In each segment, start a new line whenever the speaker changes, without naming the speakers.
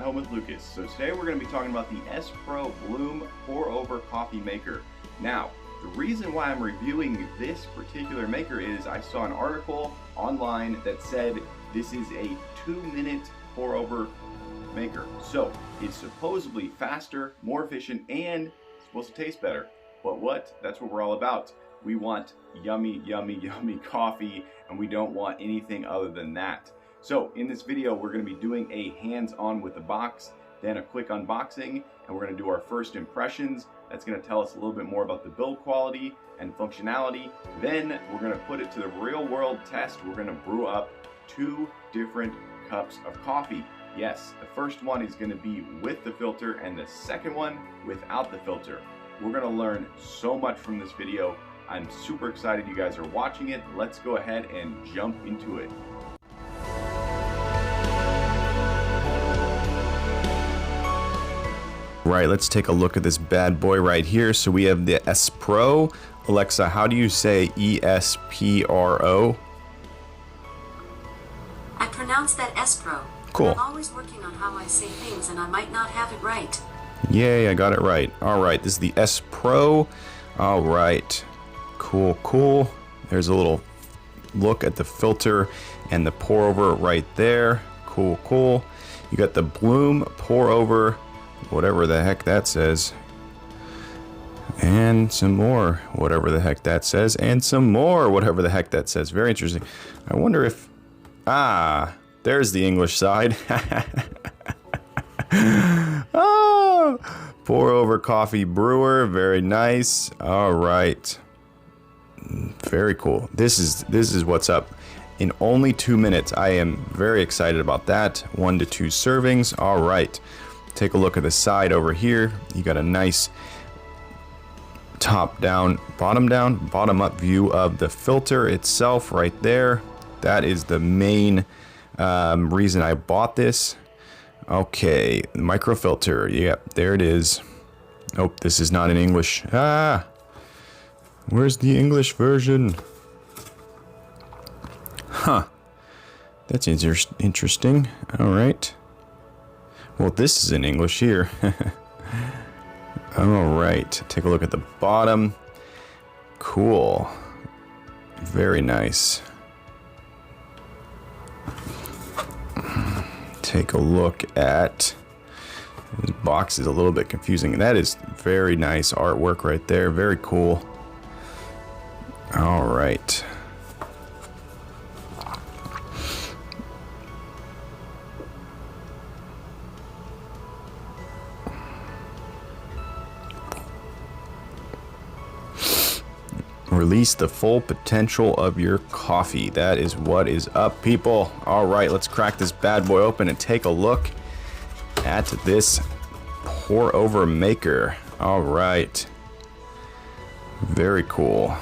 At Home with Lucas. So today we're going to be talking about the Espro Bloom Pour Over Coffee Maker. Now, the reason why I'm reviewing this particular maker is I saw an article online that said this is a 2-minute pour over maker. So it's supposedly faster, more efficient, and supposed to taste better. But what? That's what we're all about. We want yummy, yummy, yummy coffee, and we don't want anything other than that. So in this video, we're going to be doing a hands-on with the box, then a quick unboxing, and we're going to do our first impressions. That's going to tell us a little bit more about the build quality and functionality. Then we're going to put it to the real-world test. We're going to brew up 2 different cups of coffee. Yes, the first one is going to be with the filter, and the second one without the filter. We're going to learn so much from this video. I'm super excited you guys are watching it. Let's go ahead and jump into it. Right, let's take a look at this bad boy right here. So we have the Espro. Alexa, how do you say E-S-P-R-O?
I pronounce that Espro.
Cool.
I'm always working on how I say things and I might not have it right.
Yay, I got it right. All right, this is the Espro. All right, cool, cool. There's a little look at the filter and the pour over right there. Cool, cool. You got the Bloom pour over, whatever the heck that says, and some more, whatever the heck that says, and some more, whatever the heck that says. Very interesting. I wonder if, there's the English side. Oh, pour over coffee brewer, very nice. All right, very cool. This is what's up. In only 2 minutes, I am very excited about that. 1 to 2 servings. All right. Take a look at the side over here. You got a nice top down, bottom up view of the filter itself right there. That is the main reason I bought this. Okay, microfilter. Yep, there it is. Oh, this is not in English. Where's the English version? Huh. That's interesting. All right. Well, this is in English here. All right, take a look at the bottom. Cool. Very nice. Take a look at this box. Is a little bit confusing. That is very nice artwork right there. Very cool. All right. Release the full potential of your coffee. That is what is up, people. All right, let's crack this bad boy open and take a look at this pour over maker. All right, very cool.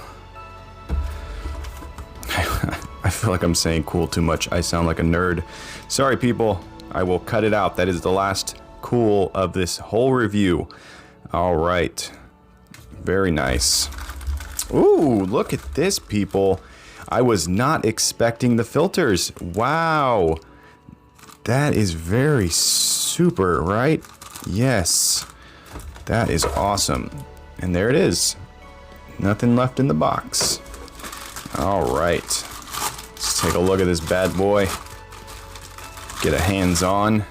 I feel like I'm saying cool too much. I sound like a nerd. Sorry, people. I will cut it out. That is the last cool of this whole review. All right, very nice. Ooh, look at this, people. I was not expecting the filters. Wow. That is very super, right? Yes. That is awesome. And there it is. Nothing left in the box. All right. Let's take a look at this bad boy. Get a hands-on.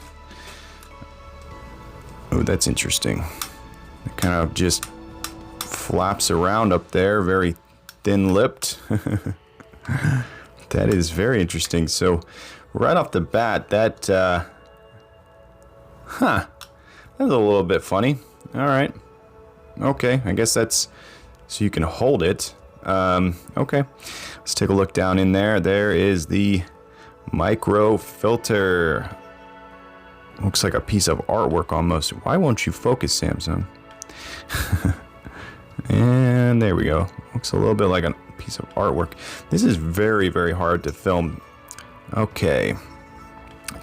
Oh, that's interesting. It kind of just flaps around up there, very thin-lipped. That is very interesting. So right off the bat, that that's a little bit funny. All right, okay, I guess that's so you can hold it. Okay, let's take a look down in there. There is the micro filter. Looks like a piece of artwork almost. Why won't you focus, Samsung? And there we go. Looks a little bit like a piece of artwork. This is very, very hard to film. Okay.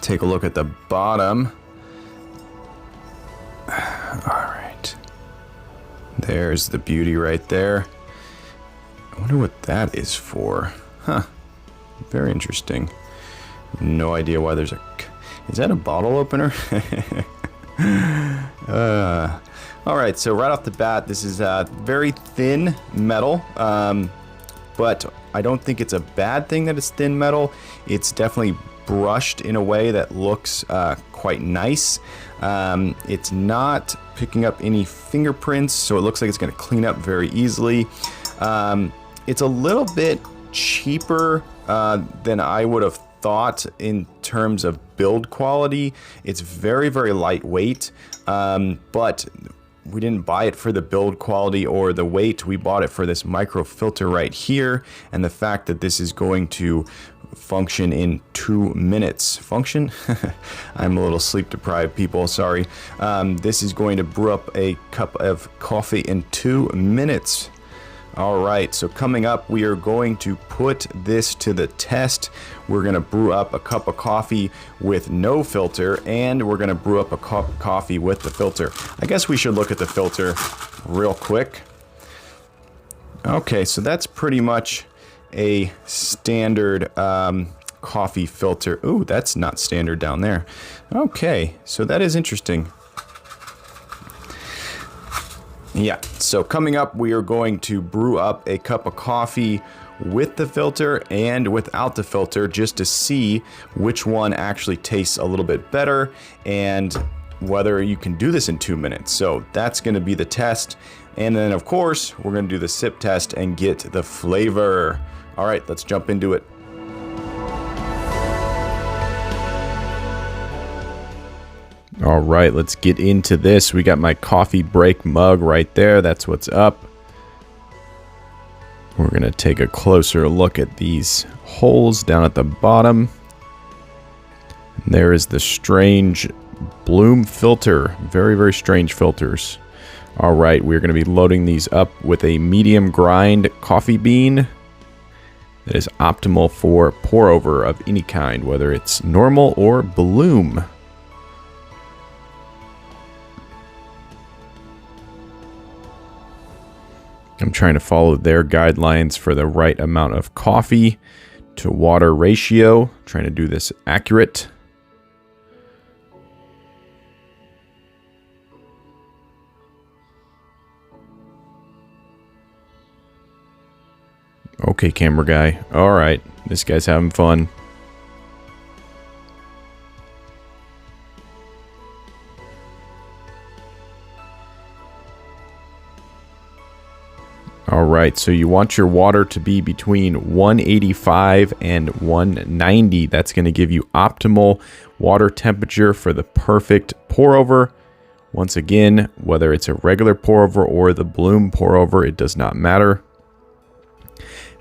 Take a look at the bottom. All right. There's the beauty right there. I wonder what that is for. Huh. Very interesting. No idea why there's a... Is that a bottle opener? All right, so right off the bat, this is very thin metal, but I don't think it's a bad thing that it's thin metal. It's definitely brushed in a way that looks quite nice. It's not picking up any fingerprints, so it looks like it's going to clean up very easily. It's a little bit cheaper than I would have thought in terms of build quality. It's very, very lightweight, but we didn't buy it for the build quality or the weight. We bought it for this micro filter right here, and the fact that this is going to function in 2 minutes. Function? I'm a little sleep deprived, people, sorry. This is going to brew up a cup of coffee in 2 minutes. All right, so coming up, we are going to put this to the test. We're going to brew up a cup of coffee with no filter, and we're going to brew up a cup of coffee with the filter. I guess we should look at the filter real quick. Okay, so that's pretty much a standard coffee filter. Ooh, that's not standard down there. Okay, so that is interesting. Yeah, so coming up, we are going to brew up a cup of coffee with the filter and without the filter, just to see which one actually tastes a little bit better and whether you can do this in 2 minutes. So that's going to be the test. And then, of course, we're going to do the sip test and get the flavor. All right, let's jump into it. All right, let's get into this. We got my coffee break mug right there. That's what's up. We're going to take a closer look at these holes down at the bottom. And there is the strange bloom filter. Very, very strange filters. All right, we're going to be loading these up with a medium grind coffee bean that is optimal for pour over of any kind, whether it's normal or bloom. I'm trying to follow their guidelines for the right amount of coffee to water ratio. Trying to do this accurate. Okay, camera guy. All right, this guy's having fun. All right, so you want your water to be between 185 and 190. That's going to give you optimal water temperature for the perfect pour over. Once again, whether it's a regular pour over or the bloom pour over, it does not matter.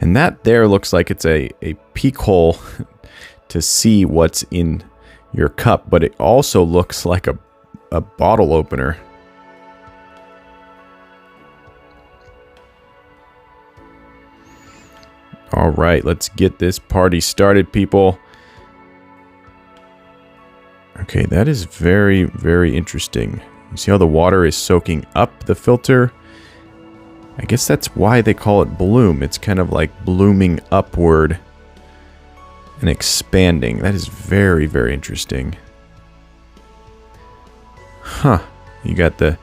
And that there looks like it's a peek hole to see what's in your cup, but it also looks like a bottle opener. All right, let's get this party started, people. Okay, that is very, very interesting. You see how the water is soaking up the filter? I guess that's why they call it bloom. It's kind of like blooming upward and expanding. That is very, very interesting. Huh. You got a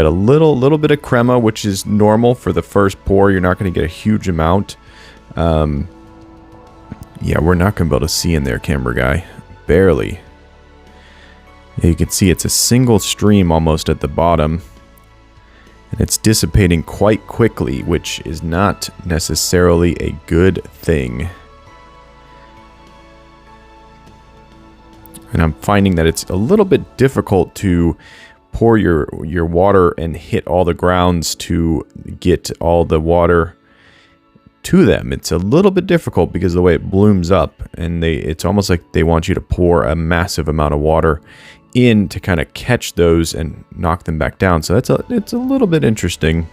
little bit of crema, which is normal for the first pour. You're not going to get a huge amount. Yeah, we're not going to be able to see in there, camera guy. Barely. Yeah, you can see it's a single stream almost at the bottom. And it's dissipating quite quickly, which is not necessarily a good thing. And I'm finding that it's a little bit difficult to pour your water and hit all the grounds to get all the water to them. It's a little bit difficult because of the way it blooms up, and it's almost like they want you to pour a massive amount of water in to kind of catch those and knock them back down. So it's a little bit interesting.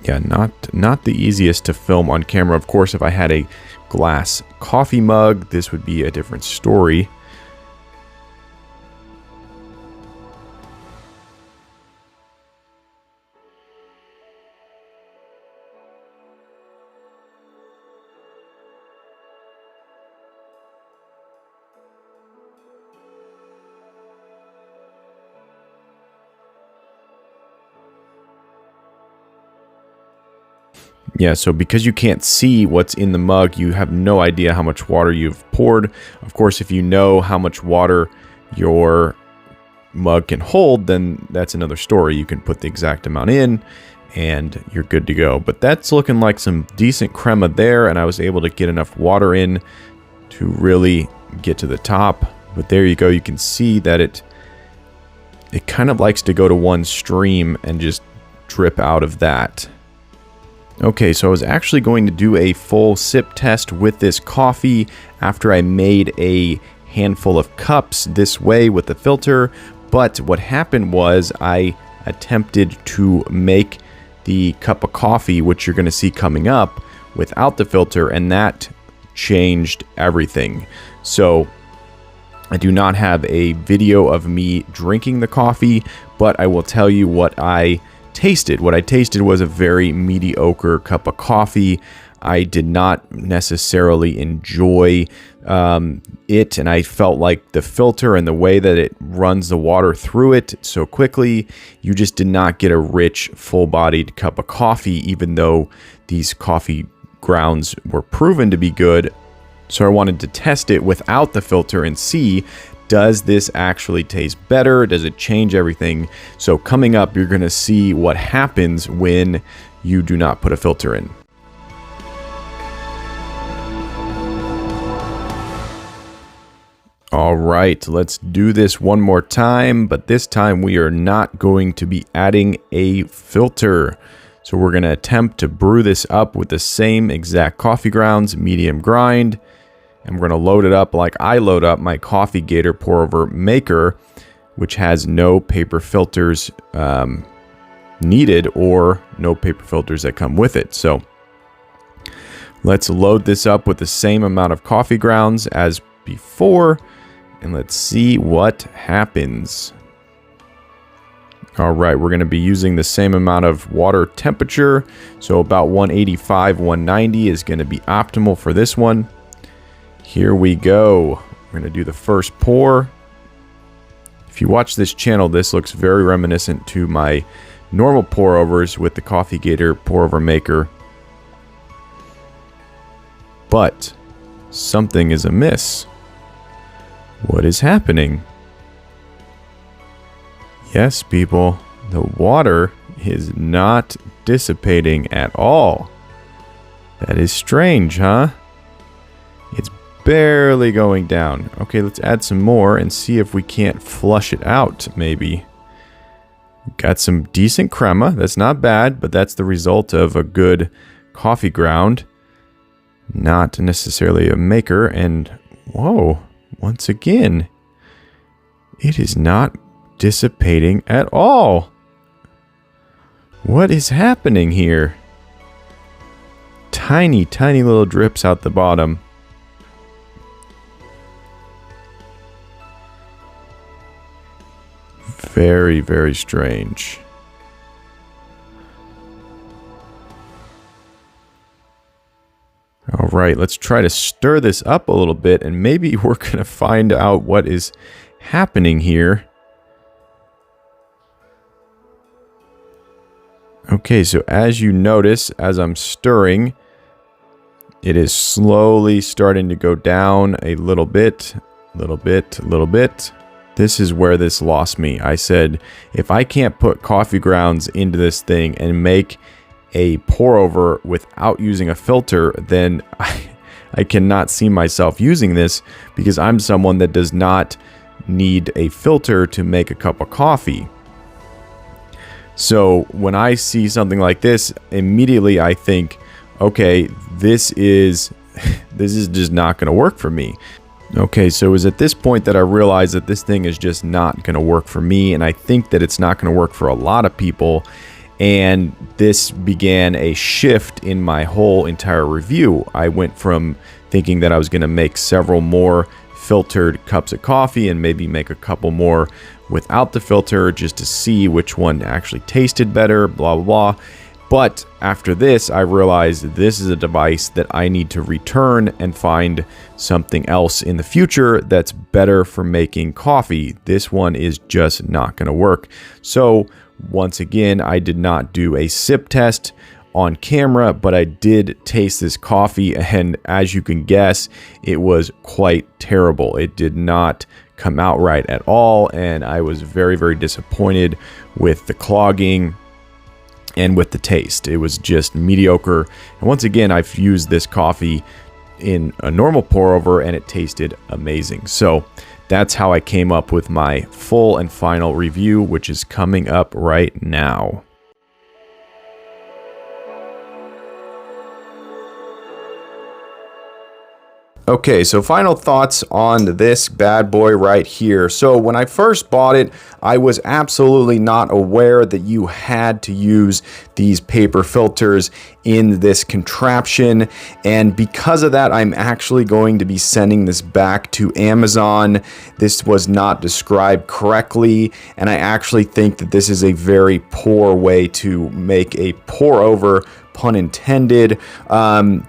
Yeah, not the easiest to film on camera. Of course, if I had a glass coffee mug, this would be a different story.
Yeah, so because you can't see what's in the mug, you have no idea how much water you've poured. Of course, if you know how much water your mug can hold, then that's another story. You can put the exact amount in and you're good to go. But that's looking like some decent crema there, and I was able to get enough water in to really get to the top. But there you go. You can see that it kind of likes to go to one stream and just drip out of that. Okay, so I was actually going to do a full sip test with this coffee after I made a handful of cups this way with the filter, but what happened was I attempted to make the cup of coffee, which you're going to see coming up, without the filter, and that changed everything. So I do not have a video of me drinking the coffee, but I will tell you what I tasted. What I tasted was a very mediocre cup of coffee. I did not necessarily enjoy it, and I felt like the filter and the way that it runs the water through it so quickly, you just did not get a rich, full-bodied cup of coffee, even though these coffee grounds were proven to be good. So I wanted to test it without the filter and see, does this actually taste better? Does it change everything? So coming up, you're going to see what happens when you do not put a filter in. All right, let's do this one more time, but this time we are not going to be adding a filter. So we're going to attempt to brew this up with the same exact coffee grounds, medium grind. And we're going to load it up like I load up my Coffee Gator pour over maker, which has no paper filters needed or no paper filters that come with it. So let's load this up with the same amount of coffee grounds as before, and let's see what happens. All right, we're going to be using the same amount of water temperature. So about 185, 190 is going to be optimal for this one. Here we go. We're going to do the first pour. If you watch this channel, this looks very reminiscent to my normal pour overs with the Coffee Gator pour over maker. But something is amiss. What is happening? Yes, people, the water is not dissipating at all. That is strange, huh? It's barely going down. Okay, let's add some more and see if we can't flush it out, maybe. Got some decent crema. That's not bad, but that's the result of a good coffee ground. Not necessarily a maker. And, whoa, once again, it is not dissipating at all. What is happening here? Tiny, tiny little drips out the bottom. Very, very strange. All right, let's try to stir this up a little bit, and maybe we're going to find out what is happening here. Okay, so as you notice, as I'm stirring, it is slowly starting to go down a little bit, little bit, little bit. This is where this lost me. I said, if I can't put coffee grounds into this thing and make a pour over without using a filter, then I cannot see myself using this, because I'm someone that does not need a filter to make a cup of coffee. So when I see something like this, immediately I think, okay, this is just not going to work for me. Okay, so it was at this point that I realized that this thing is just not going to work for me, and I think that it's not going to work for a lot of people. And this began a shift in my whole entire review. I went from thinking that I was going to make several more filtered cups of coffee and maybe make a couple more without the filter just to see which one actually tasted better, blah, blah, blah. But after this, I realized this is a device that I need to return and find something else in the future that's better for making coffee. This one is just not going to work. So once again, I did not do a sip test on camera, but I did taste this coffee, and as you can guess, it was quite terrible. It did not come out right at all, and I was very, very disappointed with the clogging and with the taste. It was just mediocre. And once again, I've used this coffee in a normal pour over and it tasted amazing. So that's how I came up with my full and final review, which is coming up right now. Okay, so final thoughts on this bad boy right here. So when I first bought it, I was absolutely not aware that you had to use these paper filters in this contraption. And because of that, I'm actually going to be sending this back to Amazon. This was not described correctly, and I actually think that this is a very poor way to make a pour over, pun intended.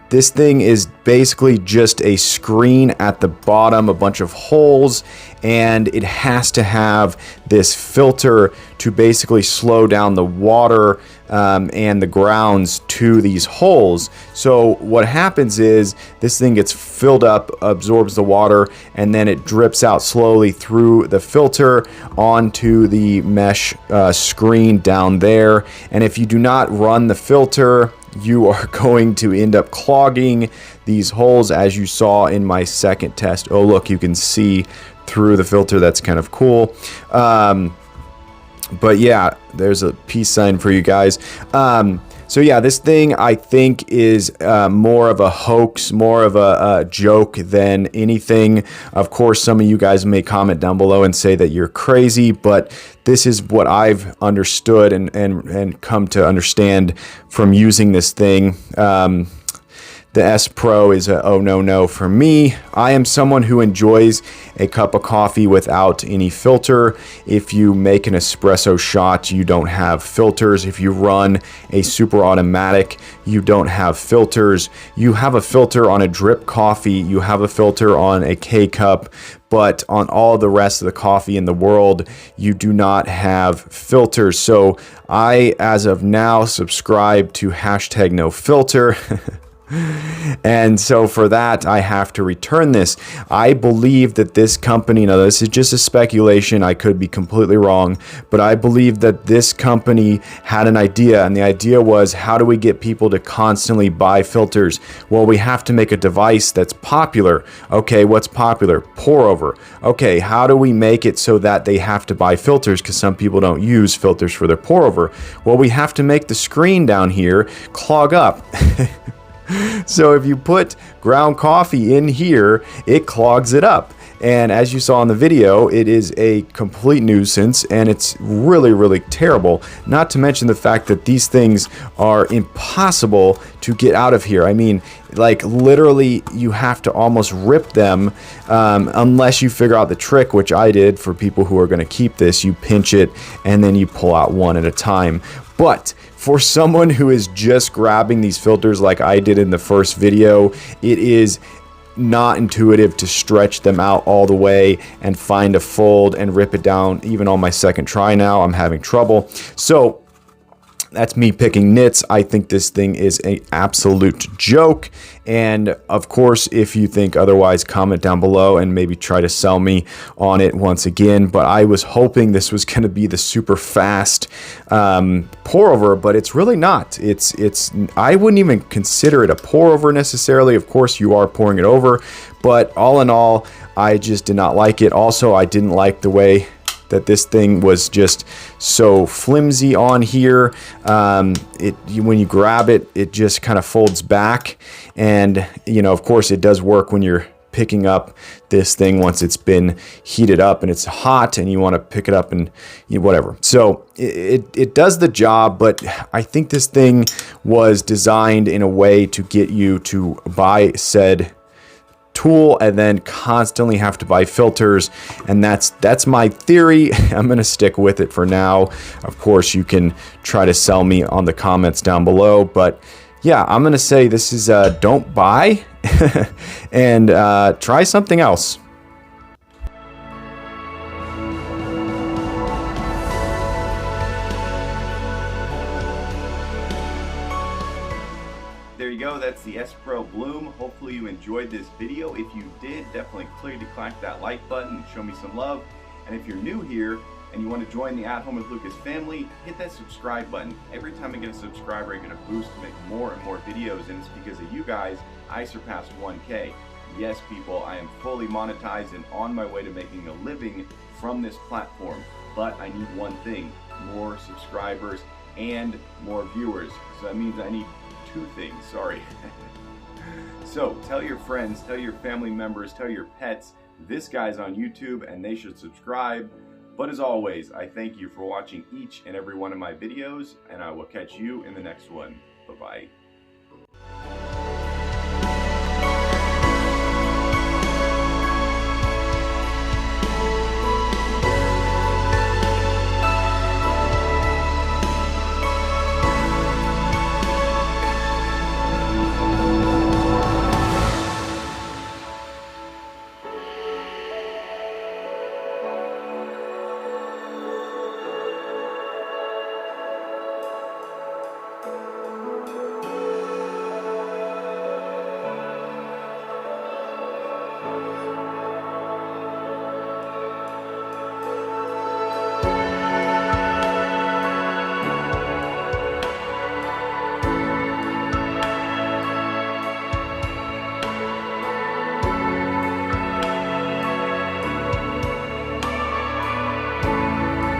This thing is basically just a screen at the bottom, a bunch of holes, and it has to have this filter to basically slow down the water and the grounds to these holes. So what happens is this thing gets filled up, absorbs the water, and then it drips out slowly through the filter onto the mesh screen down there. And if you do not run the filter, you are going to end up clogging these holes, as you saw in my second test. Oh, look, you can see through the filter. That's kind of cool. But yeah, there's a peace sign for you guys. So yeah, this thing I think is more of a hoax, more of a joke than anything. Of course, some of you guys may comment down below and say that you're crazy, but this is what I've understood and come to understand from using this thing. The Espro is a oh no for me. I am someone who enjoys a cup of coffee without any filter. If you make an espresso shot, you don't have filters. If you run a super automatic, you don't have filters. You have a filter on a drip coffee. You have a filter on a K-cup. But on all the rest of the coffee in the world, you do not have filters. So I, as of now, subscribe to #NoFilter. And so for that, I have to return this. I believe that this company, now this is just a speculation, I could be completely wrong, but I believe that this company had an idea, and the idea was, how do we get people to constantly buy filters? Well, we have to make a device that's popular. Okay, what's popular? Pour over. Okay, how do we make it so that they have to buy filters? Because some people don't use filters for their pour over. Well, we have to make the screen down here clog up. So if you put ground coffee in here, it clogs it up. And as you saw in the video, it is a complete nuisance, and it's really, really terrible. Not to mention the fact that these things are impossible to get out of here. I mean, like literally you have to almost rip them unless you figure out the trick, which I did. For people who are going to keep this, you pinch it and then you pull out one at a time. But for someone who is just grabbing these filters like I did in the first video, it is not intuitive to stretch them out all the way and find a fold and rip it down. Even on my second try now, I'm having trouble. So that's me picking nits. I think this thing is an absolute joke. And of course, if you think otherwise, comment down below and maybe try to sell me on it once again. But I was hoping this was going to be the super fast pour over, but it's really not. I wouldn't even consider it a pour over necessarily. Of course, you are pouring it over, but all in all, I just did not like it. Also, I didn't like the way that this thing was just so flimsy on here. When you grab it, it just kind of folds back. And, you know, of course, it does work when you're picking up this thing once it's been heated up and it's hot and you want to pick it up and whatever. So it does the job, but I think this thing was designed in a way to get you to buy said tool and then constantly have to buy filters, and that's my theory. I'm gonna stick with it for now. Of course, you can try to sell me on the comments down below, but yeah, I'm gonna say this is don't buy and try something else.
there you go. That's the Espro Bloom. Hopefully you enjoyed this video. If you did, definitely click that like button and show me some love. And if you're new here and you want to join the At Home with Lucas family, hit that subscribe button. Every time I get a subscriber, I get a boost to make more and more videos, and it's because of you guys I surpassed 1K. Yes, people, I am fully monetized and on my way to making a living from this platform. But I need one thing: more subscribers and more viewers. So that means I need two things, sorry. So tell your friends, tell your family members, tell your pets, this guy's on YouTube and they should subscribe. But as always, I thank you for watching each and every one of my videos, and I will catch you in the next one. Bye-bye.